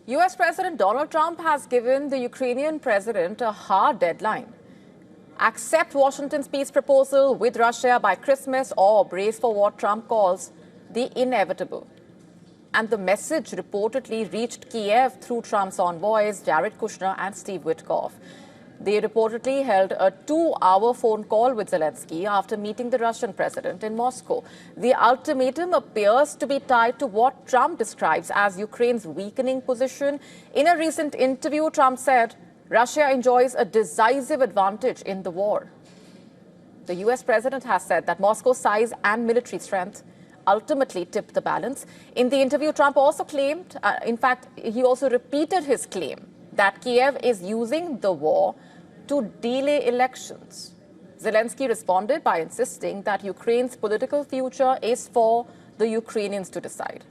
US President Donald Trump has given the Ukrainian president a hard deadline. Accept Washington's peace proposal with Russia by Christmas or brace for what Trump calls the inevitable. And the message reportedly reached Kiev through Trump's envoys, Kushner and Steve Witkoff. They reportedly held a 2-hour phone call with Zelensky after meeting the Russian president in Moscow. The ultimatum appears to be tied to what Trump describes as Ukraine's weakening position. In a recent interview, Trump said Russia enjoys a decisive advantage in the war. The US president has said that Moscow's size and military strength ultimately tipped the balance. In the interview, Trump also claimed, in fact, he also repeated his claim that Kiev is using the war to delay elections. Zelensky responded by insisting that Ukraine's political future is for the Ukrainians to decide.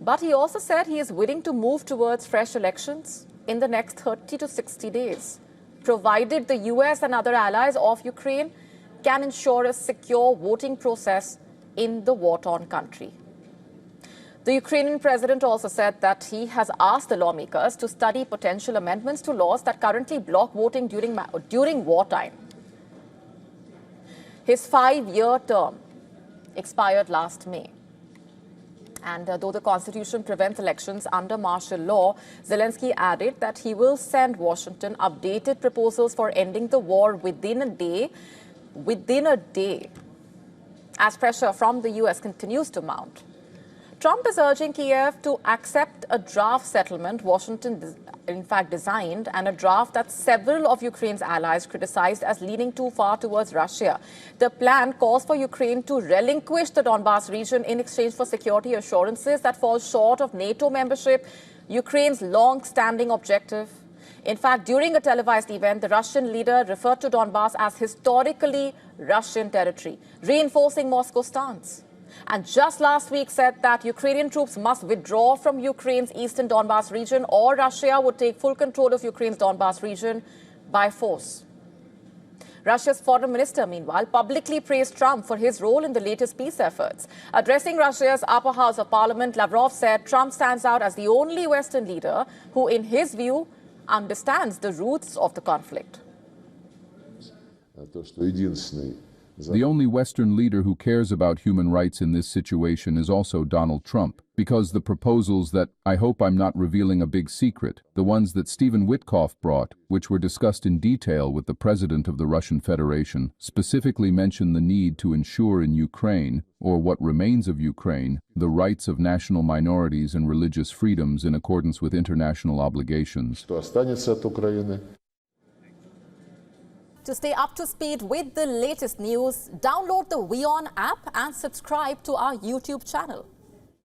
But he also said he is willing to move towards fresh elections in the next 30 to 60 days, provided the US and other allies of Ukraine can ensure a secure voting process in the war-torn country. The Ukrainian president also said that he has asked the lawmakers to study potential amendments to laws that currently block voting during wartime. His 5-year term expired last May. And though the Constitution prevents elections under martial law, Zelensky added that he will send Washington updated proposals for ending the war within a day, as pressure from the US continues to mount. Trump is urging Kiev to accept a draft settlement Washington, in fact, designed, and a draft that several of Ukraine's allies criticized as leaning too far towards Russia. The plan calls for Ukraine to relinquish the Donbas region in exchange for security assurances that fall short of NATO membership, Ukraine's long-standing objective. In fact, during a televised event, the Russian leader referred to Donbas as historically Russian territory, reinforcing Moscow's stance. And just last week said that Ukrainian troops must withdraw from Ukraine's eastern Donbas region or Russia would take full control of Ukraine's Donbas region by force. Russia's foreign minister, meanwhile, publicly praised Trump for his role in the latest peace efforts. Addressing Russia's upper house of parliament, Lavrov said Trump stands out as the only Western leader who, in his view, understands the roots of the conflict. The only Western leader who cares about human rights in this situation is also Donald Trump, because the proposals that, I hope I'm not revealing a big secret, the ones that Stephen Witkoff brought, which were discussed in detail with the President of the Russian Federation, specifically mention the need to ensure in Ukraine, or what remains of Ukraine, the rights of national minorities and religious freedoms in accordance with international obligations. To stay up to speed with the latest news, download the WION app and subscribe to our YouTube channel.